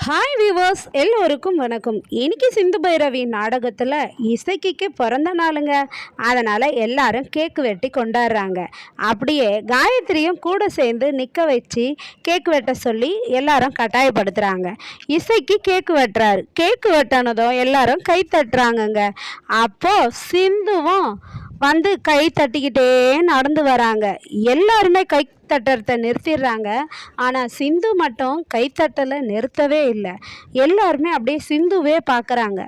Hi viewers, எல்லோருக்கும் வணக்கம். இன்னைக்கு சிந்து பைரவி நாடகத்தில் இசைக்கு பிறந்த நாளுங்க. அதனால் எல்லாரும் கேக்கு வெட்டி கொண்டாடுறாங்க. அப்படியே காயத்ரியும் கூட சேர்ந்து நிற்க வச்சு கேக்கு வெட்ட சொல்லி எல்லாரும் கட்டாயப்படுத்துகிறாங்க. இசைக்கு கேக்கு வெட்டுறாரு. கேக்கு வெட்டினதும் எல்லாரும் கை தட்டுறாங்கங்க. அப்போது சிந்துவும் வந்து கை தட்டிக்கிட்டே நடந்து வராங்க. எல்லாருமே கை தட்டுறத நிறுத்திடுறாங்க. ஆனால் சிந்து மட்டும் கைத்தட்டலை நிறுத்தவே இல்லை. எல்லாருமே அப்படியே சிந்துவே பார்க்குறாங்க.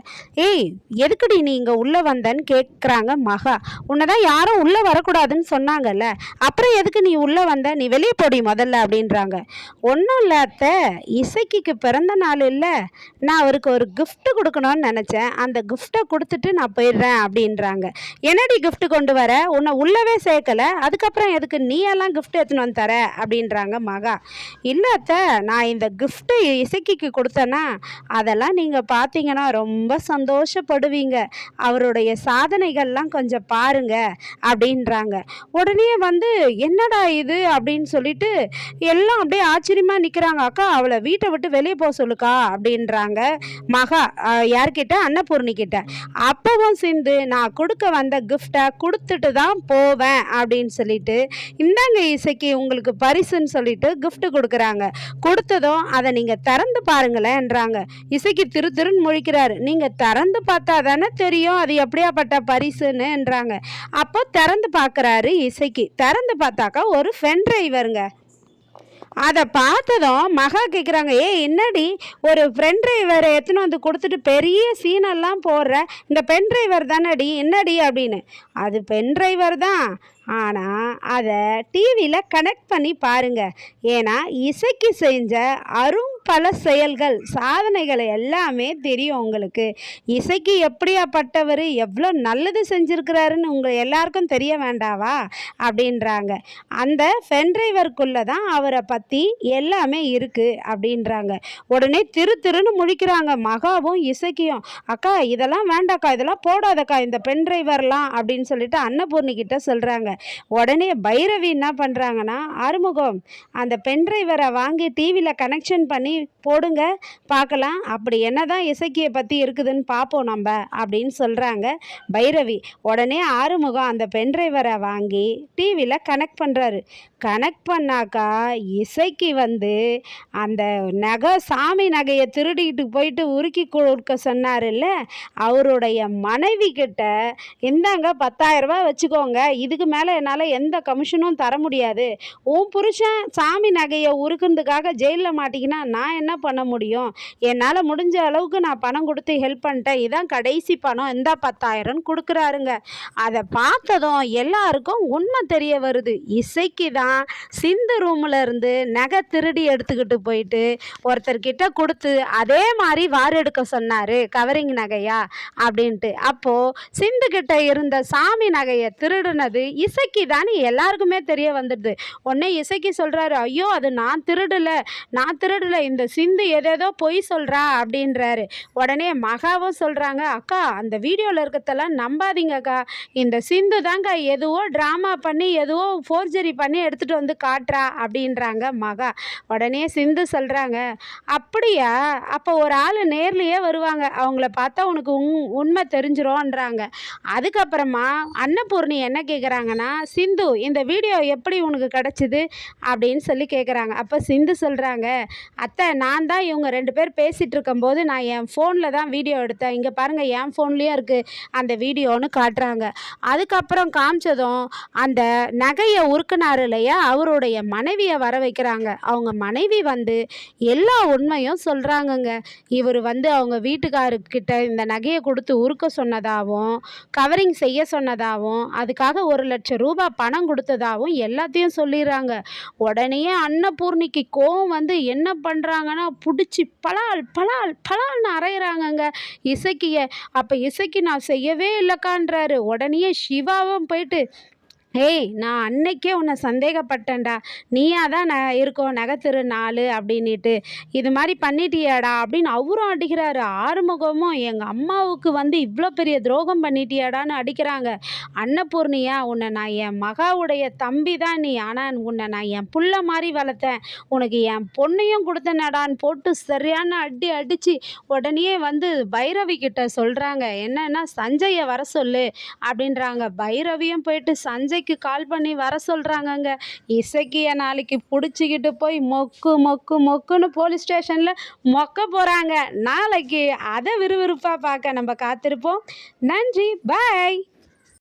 ஏய், எதுக்குடி நீ இங்கே உள்ளே வந்தன்னு கேட்குறாங்க மகா. உன்னை தான் யாரும் உள்ளே வரக்கூடாதுன்னு சொன்னாங்கல்ல, அப்புறம் எதுக்கு நீ உள்ளே வந்த? நீ வெளியே போடி முதல்ல அப்படின்றாங்க. ஒன்றும் இல்லை அத்தை, இசைக்கு பிறந்த நாள் இல்லை, நான் அவருக்கு ஒரு கிஃப்ட் கொடுக்கணும்னு நினச்சேன். அந்த கிஃப்டை கொடுத்துட்டு நான் போயிடுறேன் அப்படின்றாங்க. என்னடி கிஃப்ட் கொண்டு வர? உன்னை உள்ளவே சேர்க்கலை, அதுக்கப்புறம் எதுக்கு நீ எல்லாம் கிஃப்ட் எடுத்துன்னு தர அப்படின்றாங்க மகா. இல்லாத, நான் இந்த கிஃப்ட்டு இசைக்கு கொடுத்தேன்னா அதெல்லாம் நீங்கள் பார்த்தீங்கன்னா ரொம்ப சந்தோஷப்படுவீங்க. அவருடைய சாதனைகள்லாம் கொஞ்சம் பாருங்க அப்படின்றாங்க. உடனே வந்து என்னடா இது அப்படின்னு சொல்லிட்டு எல்லாம் அப்படியே ஆச்சரியமாக நிற்கிறாங்க. அக்கா, அவளை வீட்டை விட்டு வெளியே போக சொல்லுக்கா அப்படின்றாங்க மகா. யார்கிட்ட? அன்னபூர்ணி கிட்ட. அப்பவும் சிந்து, நான் கொடுக்க வந்த கிஃப்டை கொடுத்துட்டு தான் போவேன் அப்படின்னு சொல்லிட்டு, இந்தாங்க இசைக்கு உங்களுக்கு பரிசுன்னு சொல்லிட்டு கிஃப்ட் கொடுக்குறாங்க. கொடுத்ததும் அதை நீங்கள் திறந்து பாருங்களேன்றாங்க. இசைக்கு திருன்னு முழிக்கிறாரு. நீங்கள் திறந்து பார்த்தா தானே தெரியும் அது எப்படியாப்பட்ட பரிசுன்னுன்றாங்க. அப்போ திறந்து பார்க்குறாரு இசைக்கு. திறந்து பார்த்தாக்கா ஒரு பென் டிரைவருங்க. அதை பார்த்ததும் மகா கேட்குறாங்க, என்னடி ஒரு பென் டிரைவரை எடுத்துன்னு வந்து கொடுத்துட்டு பெரிய சீனெல்லாம் போடுற, இந்த பென் டிரைவர் தானடி, என்னடி அப்படின்னு. அது பென் டிரைவர் தான், ஆனால் அதை டிவியில் கனெக்ட் பண்ணி பாருங்கள். ஏன்னா இசைக்கு செஞ்ச பல செயல்கள், சாதனைகள் எல்லாமே தெரியும் உங்களுக்கு. இசைக்கு எப்படியாப்பட்டவர், எவ்வளோ நல்லது செஞ்சுருக்கிறாருன்னு உங்கள் எல்லாருக்கும் தெரிய வேண்டாவா அப்படின்றாங்க. அந்த பென் டிரைவருக்குள்ளே தான் அவரை பற்றி எல்லாமே இருக்குது அப்படின்றாங்க. உடனே திருன்னு முழிக்கிறாங்க மகாவும் இசைக்கியும். அக்கா, இதெல்லாம் வேண்டாக்கா, இதெல்லாம் போடாதக்கா இந்த பென் டிரைவர்லாம் அப்படின்னு சொல்லிட்டு அன்னபூர்ணி கிட்ட சொல்கிறாங்க. உடனே பைரவி என்ன பண்ணுறாங்கன்னா, ஆறுமுகம், அந்த பென் டிரைவரை வாங்கி டிவியில் கனெக்ஷன் பண்ணி போடுங்க பார்க்கலாம், அப்படி என்னதான் இசைக்கியை பற்றி இருக்குதுன்னு பார்ப்போம் நம்ம அப்படின்னு சொல்கிறாங்க பைரவி. உடனே ஆறுமுகம் அந்த பென் டிரைவரை வாங்கி டிவியில் கனெக்ட் பண்ணுறாரு. கனெக்ட் பண்ணாக்கா இசைக்கு வந்து அந்த சாமி நகையை திருடிக்கிட்டு போயிட்டு உருக்கி கொடுக்க சொன்னார் இல்லை, அவருடைய மனைவி கிட்ட, இந்தாங்க 10,000 ரூபா வச்சுக்கோங்க, இதுக்கு மேலே என்னால் எந்த கமிஷனும் தர முடியாது, உன் புருஷன் சாமி நகையை உருக்குறதுக்காக ஜெயிலில் மாட்டிக்கினா நான் என்ன பண்ண முடியும், என்னால் முடிஞ்ச அளவுக்கு நான் பணம் கொடுத்து ஹெல்ப் பண்ணிட்டேன், இதான் கடைசி பணம், இந்த 10,000 கொடுக்குறாருங்க. அதை பார்த்ததும் எல்லாருக்கும் உண்மை தெரிய வருது. இசைக்கு தான் சிந்து ரூமில் இருந்து நகை திருடி எடுத்துக்கிட்டு போயிட்டு ஒருத்தர்கிட்ட கொடுத்து அதே மாதிரி வார் எடுக்க சொன்னார், கவரிங் நகையா அப்படின்ட்டு. அப்போது சிந்து கிட்ட இருந்த சாமி நகையை திருடுனது இசைக்கு தான் எல்லாருக்குமே தெரிய வந்துடுது. உடனே இசைக்கு சொல்கிறாரு, ஐயோ அது நான் திருடலை, இந்த சிந்து ஏதேதோ பொய் சொல்கிறா அப்படின்றாரு. உடனே மகாவும் சொல்கிறாங்க, அக்கா அந்த வீடியோவில் இருக்கிறதெல்லாம் நம்பாதீங்கக்கா, இந்த சிந்து தாங்க எதுவோ ட்ராமா பண்ணி எதுவோ ஃபோர்ஜரி பண்ணி எடுத்துகிட்டு வந்து காட்டுறா அப்படின்றாங்க மகா. உடனே சிந்து சொல்கிறாங்க, அப்படியா, அப்போ ஒரு ஆள் நேர்லேயே வருவாங்க, அவங்கள பார்த்தா உனக்கு உண்மை தெரிஞ்சிரும்ன்றாங்க. அதுக்கப்புறமா அன்னபூர்ணி என்ன கேட்குறாங்கன்னா, சிந்து இந்த வீடியோ எப்படி உனக்கு கிடச்சிது அப்படின்னு சொல்லி கேட்குறாங்க. அப்போ சிந்து சொல்கிறாங்க, அத்தை, நான் தான் இவங்க 2 பேர் பேசிகிட்டு இருக்கும்போது நான் என் ஃபோனில் தான் வீடியோ எடுத்தேன், இங்கே பாருங்கள் என் ஃபோன்லேயும் இருக்குது அந்த வீடியோன்னு காட்டுறாங்க. அதுக்கப்புறம் காமிச்சதும் அந்த நகையை உருக்குனார் இல்லையா, அவருடைய மனைவியை வர வைக்கிறாங்க. அவங்க மனைவி வந்து எல்லா உண்மையும் சொல்கிறாங்கங்க. இவர் வந்து அவங்க வீட்டுக்காரர்கிட்ட இந்த நகையை கொடுத்து உருக்க சொன்னதாகவும் கவரிங் செய்ய சொன்னதாகவும் அதுக்காக 1,00,000 ரூபாய் பணம் கொடுத்ததாகவும் எல்லாத்தையும் சொல்லிடுறாங்க. உடனே அன்னபூர்ணிக்கு கோவம் வந்து என்ன பண்ணுறாங்கன்னா, பிடிச்சி பலால்னு அரைகிறாங்கங்க இசைக்கிய. அப்போ இசைக்கு நான் செய்யவே இல்லைக்கான்றாரு. உடனே சிவாவும் போயிட்டு, ஏய் நான் அன்னைக்கே உன்னை சந்தேகப்பட்டேன்டா. நீயா தான் இருக்கோம் நகை திரு 4 அப்படின்னிட்டு. இது மாதிரி பண்ணிட்டியாடா அப்படின்னு அவரும் அடிக்கிறாரு. ஆறுமுகமும் எங்கள் அம்மாவுக்கு வந்து இவ்வளோ பெரிய துரோகம் பண்ணிட்டியாடான்னு அடிக்கிறாங்க. அன்னபூர்ணியா, உன்னை நான் என் மகாவுடைய தம்பி தான் நீ, ஆனால் உன்னை நான் என் புள்ள மாதிரி வளர்த்தேன். உனக்கு என் பொண்ணையும் கொடுத்தனடான்னு போட்டு சரியான அடி அடித்து உடனே வந்து பைரவி கிட்ட சொல்கிறாங்க. என்னன்னா சஞ்சயை வர சொல்லு அப்படின்றாங்க. பைரவியும் போயிட்டு சஞ்சய்க்கு கால் பண்ணி வர சொல்கிறாங்கங்க. இசக்கியை நாளைக்கு பிடிச்சிக்கிட்டு போய் மொக்கு மொக்கு மொக்குன்னு போலீஸ் ஸ்டேஷனில் மொக்க போகிறாங்க. நாளைக்கு அதை விறுவிறுப்பாக பார்க்க நம்ம காத்திருப்போம். நன்றி, பாய்.